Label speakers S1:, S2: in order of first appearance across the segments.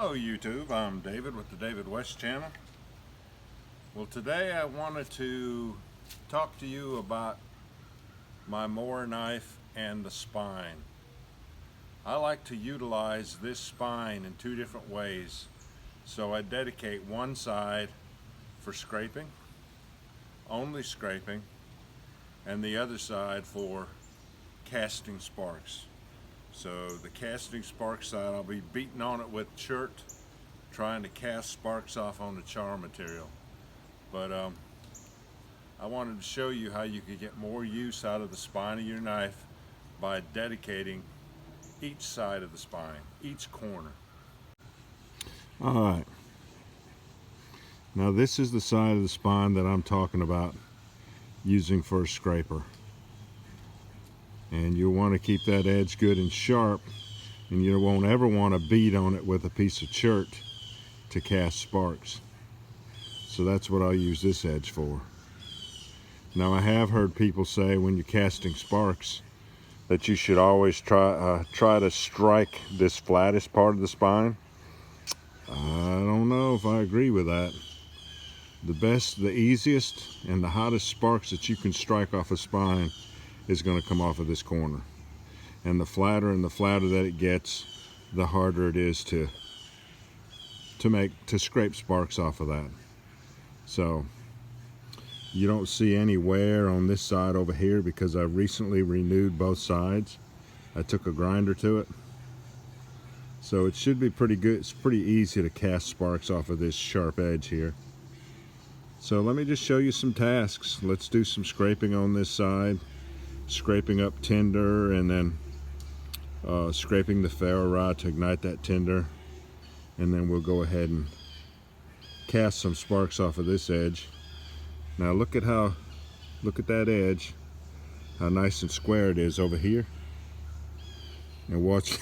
S1: Hello YouTube, I'm David with the David West channel. Well, today I wanted to talk to you about my Mora knife and the spine. I like to utilize this spine in two different ways. So I dedicate one side for scraping, only scraping, and the other side for casting sparks. So the casting spark side, I'll be beating on it with Chert, trying to cast sparks off on the Char material. But I wanted to show you how you could get more use out of the spine of your knife by dedicating each side of the spine, each corner. Alright, now this is the side of the spine that I'm talking about using for a scraper. And you'll want to keep that edge good and sharp, and you won't ever want to beat on it with a piece of Chert to cast sparks. So that's what I'll use this edge for. Now I have heard people say when you're casting sparks that you should always try to strike this flattest part of the spine. I don't know if I agree with that. The best, the easiest, and the hottest sparks that you can strike off a spine is going to come off of this corner. And the flatter that it gets, the harder it is to scrape sparks off of that. So you don't see any wear on this side over here because I recently renewed both sides. I took a grinder to it. So it should be pretty good. It's pretty easy to cast sparks off of this sharp edge here. So let me just show you some tasks. Let's do some scraping on this side, scraping up tinder, and then scraping the ferro rod to ignite that tinder, and then we'll go ahead and cast some sparks off of this edge. Now look at that edge, how nice and square it is over here, and watch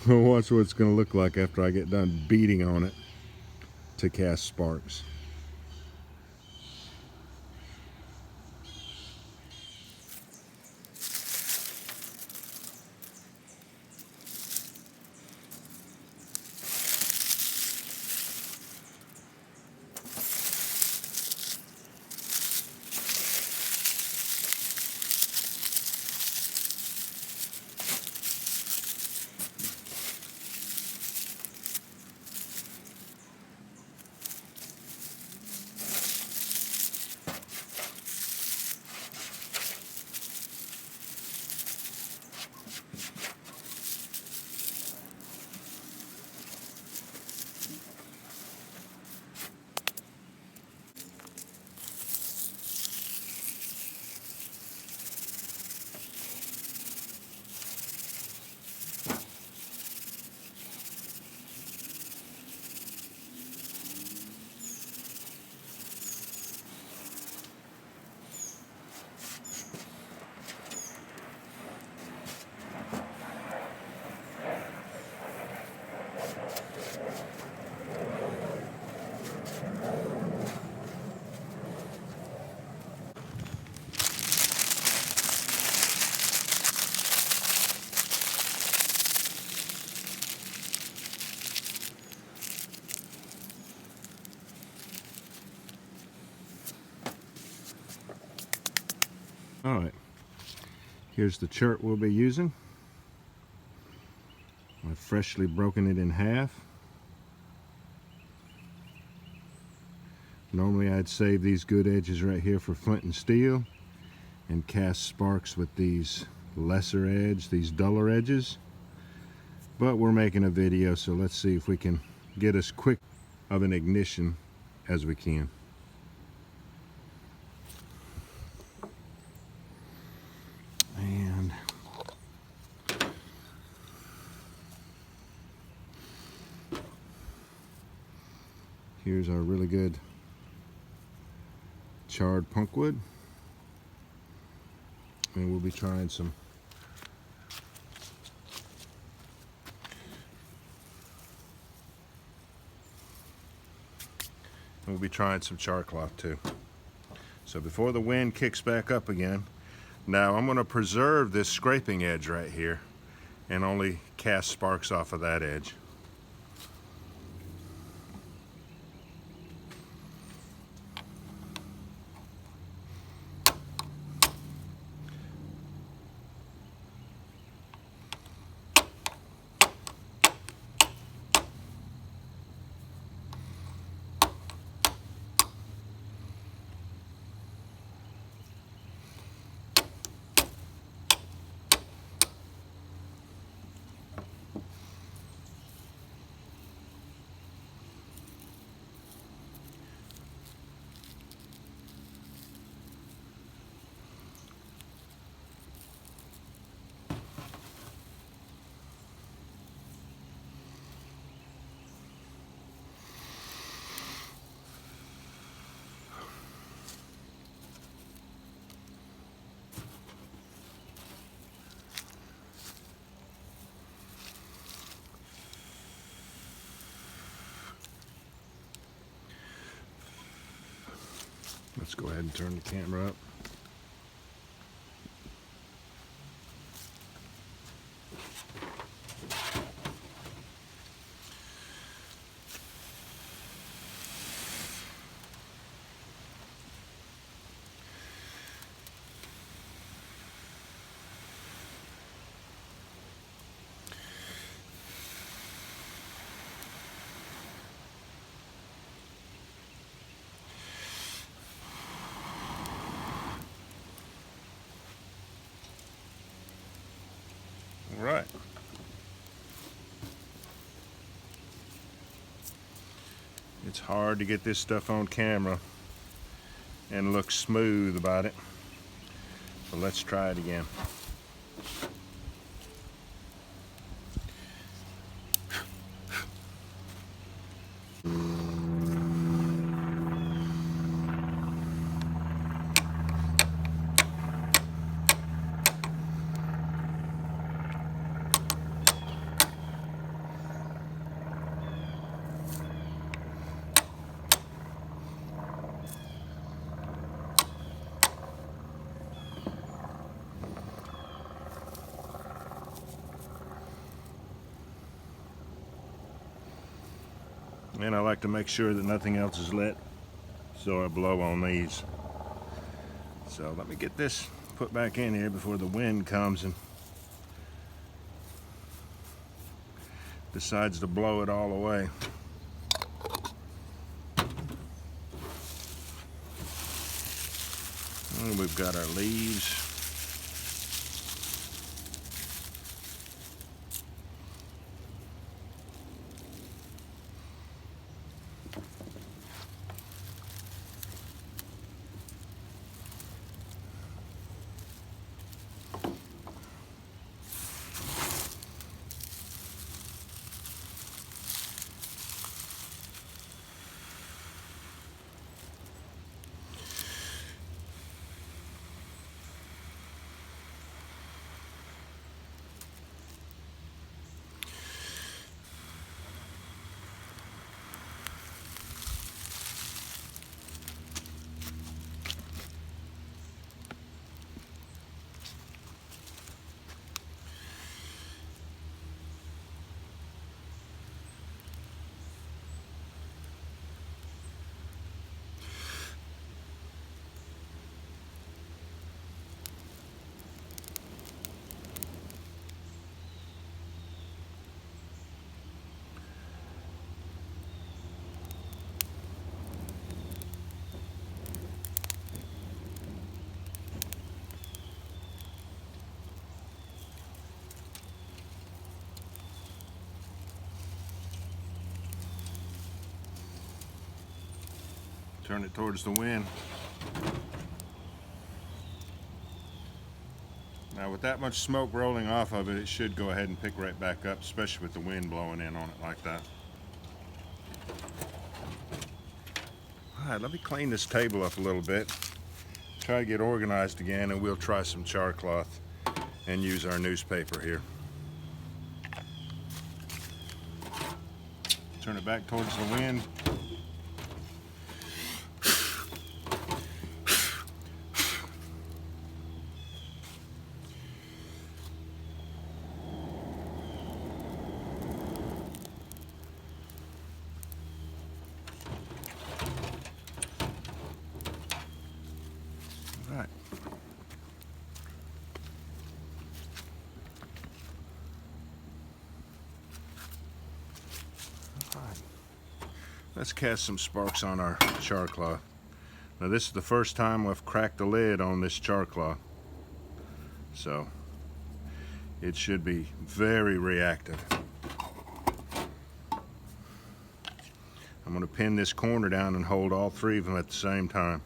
S1: watch what it's going to look like after I get done beating on it to cast sparks. Alright, here's the chert we'll be using. I've freshly broken it in half. Normally I'd save these good edges right here for flint and steel and cast sparks with these lesser edge, these duller edges. But we're making a video, so let's see if we can get as quick of an ignition as we can. And here's our really good charred punkwood, and we'll be trying some char cloth too. So before the wind kicks back up again, now I'm going to preserve this scraping edge right here and only cast sparks off of that edge. Let's go ahead and turn the camera up. Right. It's hard to get this stuff on camera and look smooth about it. So let's try it again. And I like to make sure that nothing else is lit, so I blow on these. So let me get this put back in here before the wind comes and decides to blow it all away. And we've got our leaves. Turn it towards the wind. Now with that much smoke rolling off of it, it should go ahead and pick right back up, especially with the wind blowing in on it like that. Alright, let me clean this table up a little bit. Try to get organized again, and we'll try some char cloth and use our newspaper here. Turn it back towards the wind. Right. Let's cast some sparks on our char cloth. Now this is the first time I've cracked the lid on this char cloth, so it should be very reactive. I'm going to pin this corner down and hold all three of them at the same time.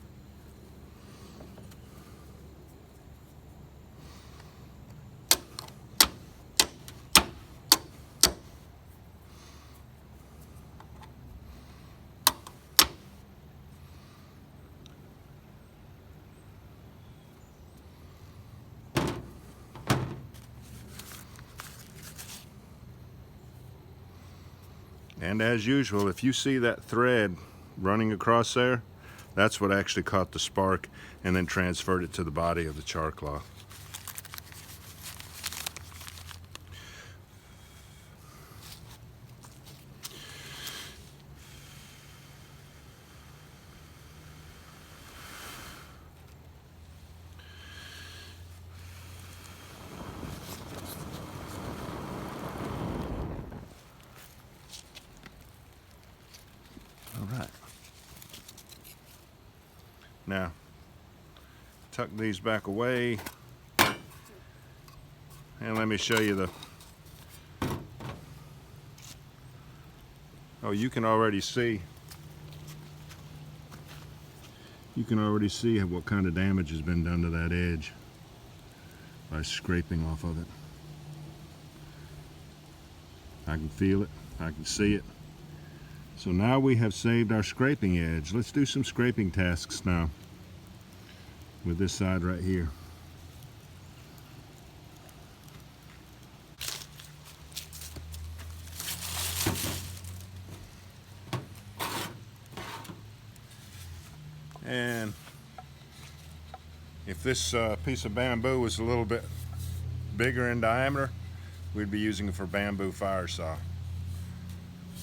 S1: And as usual, if you see that thread running across there, That's what actually caught the spark and then transferred it to the body of the char cloth. All right. Now, tuck these back away, and let me show you the, oh, you can already see what kind of damage has been done to that edge by scraping off of it. I can feel it, I can see it. So now we have saved our scraping edge. Let's do some scraping tasks now with this side right here. And if this piece of bamboo was a little bit bigger in diameter, we'd be using it for bamboo fire saw.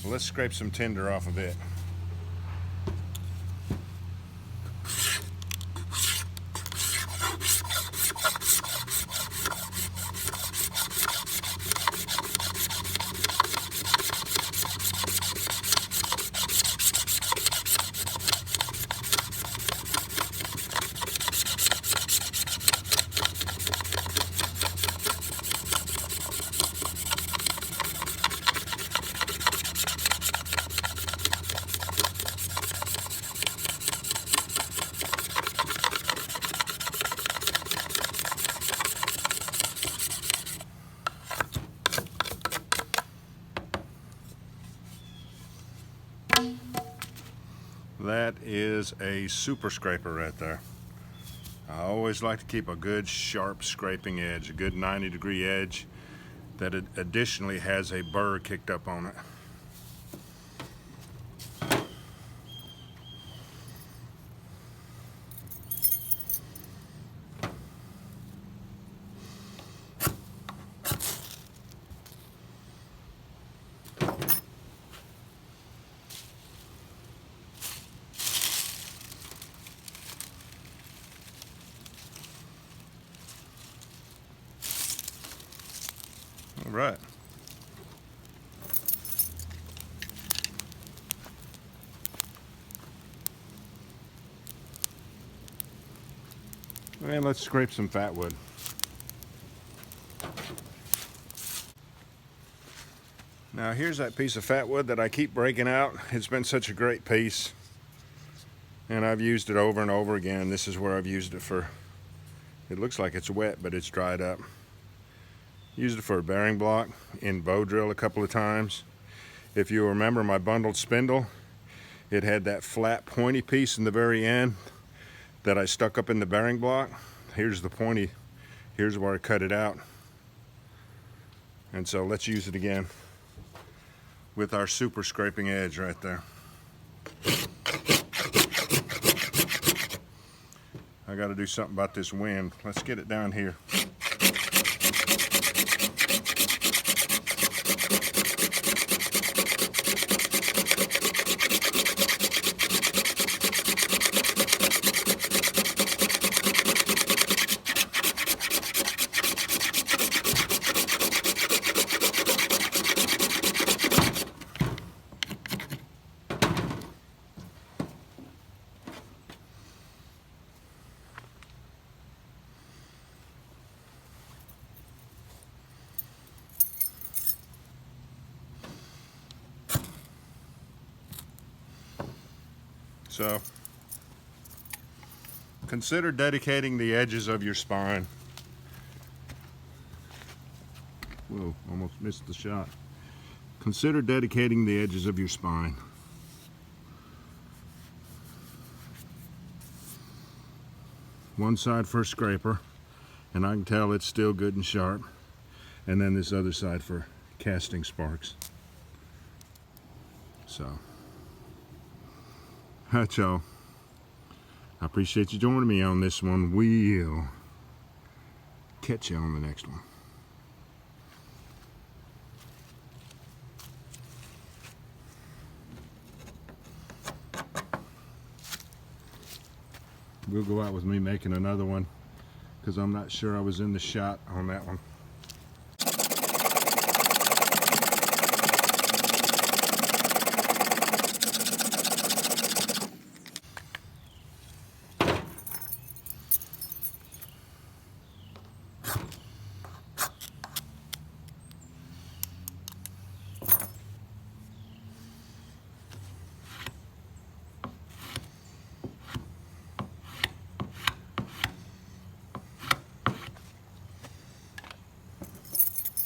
S1: Well, let's scrape some tinder off of it. That is a super scraper right there. I always like to keep a good sharp scraping edge, a good 90-degree edge that additionally has a burr kicked up on it. All right. And let's scrape some fatwood. Now here's that piece of fatwood that I keep breaking out. It's been such a great piece, and I've used it over and over again. This is where I've used it for, it looks like it's wet, but it's dried up. Used it for a bearing block in bow drill a couple of times. If you remember my bundled spindle, it had that flat pointy piece in the very end that I stuck up in the bearing block. Here's the pointy, here's where I cut it out. And so let's use it again with our super scraping edge right there. I got to do something about this wind. Let's get it down here. So consider dedicating the edges of your spine. Whoa, almost missed the shot. Consider dedicating the edges of your spine. One side for a scraper, and I can tell it's still good and sharp. And then this other side for casting sparks. So, hi y'all. I appreciate you joining me on this one. We'll catch you on the next one. We'll go out with me making another one because I'm not sure I was in the shot on that one.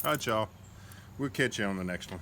S1: All right, y'all. We'll catch you on the next one.